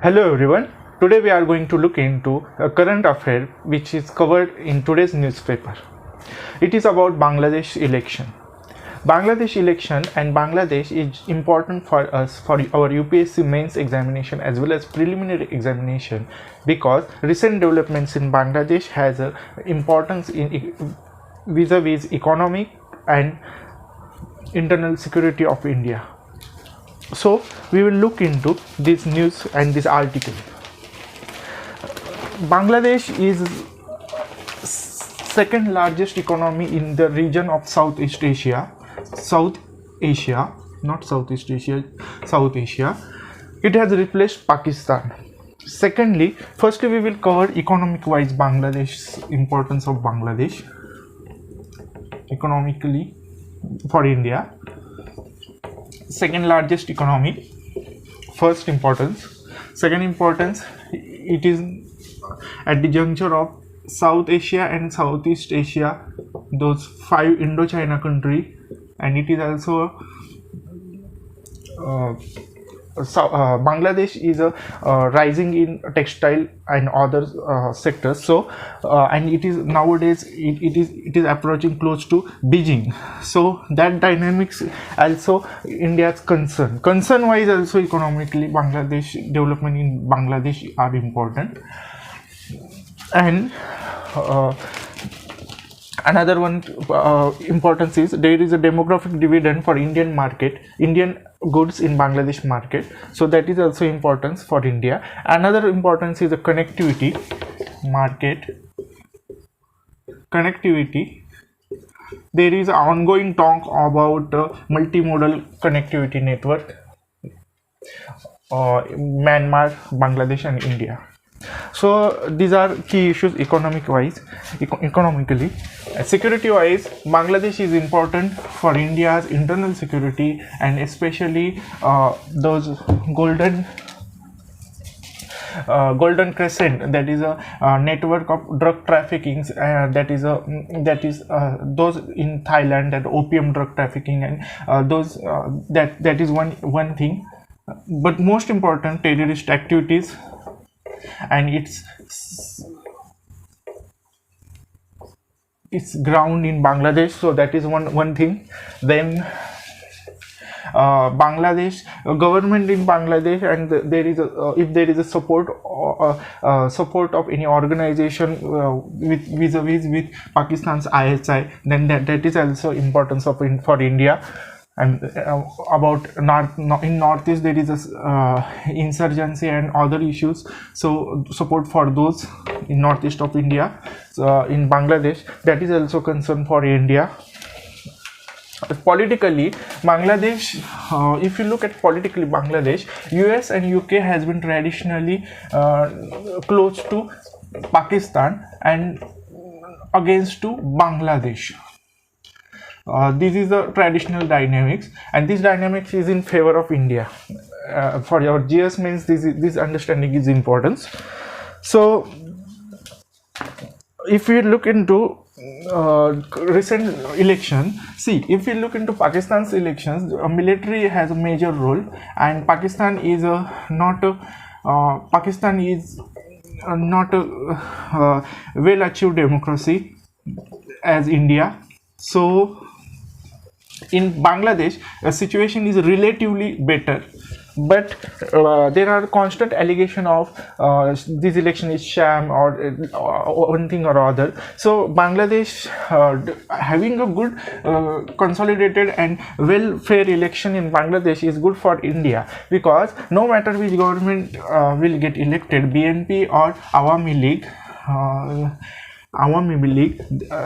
Hello everyone. Today we are going to look into a current affair which is covered in today's newspaper. It is about Bangladesh election. Bangladesh election and Bangladesh is important for us for our UPSC mains examination as well as preliminary examination because recent developments in Bangladesh has a importance in vis-a-vis economic and internal security of India. So we will look into this news and this article. Bangladesh is second largest economy in the region of South Asia. It has replaced Pakistan. Secondly, firstly we will cover economic wise Bangladesh's importance of Bangladesh economically for India. Second largest economy, first importance. Second importance, it is at the juncture of South Asia and Southeast Asia, those 5 Indochina country, and it is also Bangladesh is rising in textile and other sectors. So and it is nowadays it is approaching close to Beijing. So that dynamics also India's concern wise also economically Bangladesh development in Bangladesh are important. And another one importance is there is a demographic dividend for Indian goods in Bangladesh market, so that is also importance for India. Another importance is the connectivity. There is ongoing talk about multimodal connectivity network, Myanmar, Bangladesh and India. So these are key issues economically. Security wise, Bangladesh is important for India's internal security and especially those golden crescent, that is a network of drug trafficking, that is those in Thailand, that opium drug trafficking, and those that is one thing. But most important, terrorist activities and its ground in Bangladesh, so that is one thing. Then Bangladesh government in Bangladesh, and there is if there is a support of any organization with vis-a-vis with Pakistan's ISI, then that is also importance for India. And about in northeast there is insurgency and other issues, so support for those in northeast of India, in Bangladesh, that is also concern for India. Politically, Bangladesh, if you look at politically Bangladesh, US and UK has been traditionally close to Pakistan and against to Bangladesh. This is the traditional dynamics, and this dynamics is in favor of India. For your GS means this understanding is important. So if we look into recent election, see, if we look into Pakistan's elections, military has a major role, and Pakistan is not a well achieved democracy as India. So in Bangladesh, the situation is relatively better, but there are constant allegation of this election is sham or one thing or other. So Bangladesh having a good consolidated and well fair election in Bangladesh is good for India, because no matter which government will get elected, BNP or Awami League,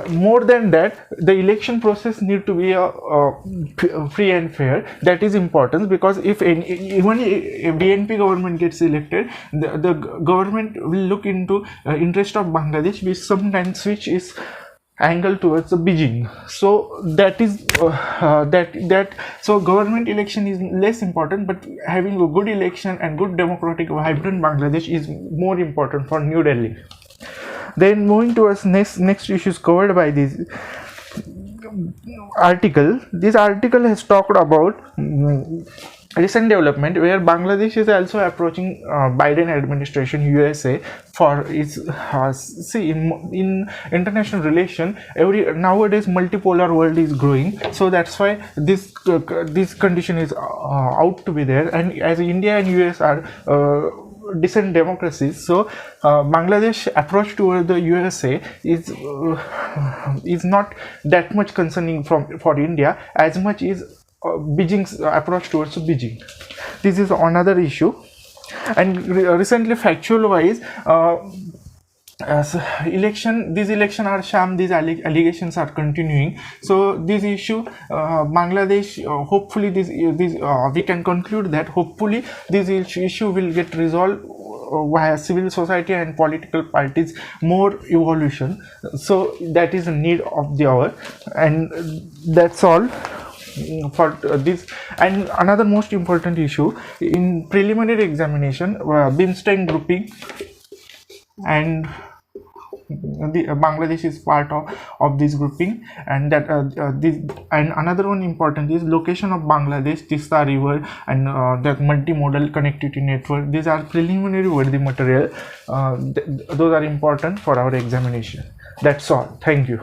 more than that, the election process need to be free and fair. That is important, because if even a BNP government gets elected, the government will look into interest of Bangladesh, which sometimes which is angle towards the Beijing. So that is so government election is less important, but having a good election and good democratic vibrant Bangladesh is more important for New Delhi. Then moving towards next issues covered by this article. This article has talked about recent development where Bangladesh is also approaching Biden administration USA for its see in international relation. Every nowadays multipolar world is growing, so that's why this condition is out to be there. And as India and US are decent democracies, so Bangladesh approach toward the USA is not that much concerning for India as much is Beijing's approach towards Beijing. This is another issue. And recently, factual wise, as these election are sham, these allegations are continuing. So this issue, Bangladesh, hopefully this we can conclude that hopefully this issue will get resolved via civil society and political parties more evolution. So that is a need of the hour, and that's all for this. And another most important issue in preliminary examination, Bimstein grouping, and the Bangladesh is part of this grouping, and that and another one important is location of Bangladesh, Tista River, and that multimodal connectivity network. These are preliminary worthy material. Those are important for our examination. That's all. Thank you.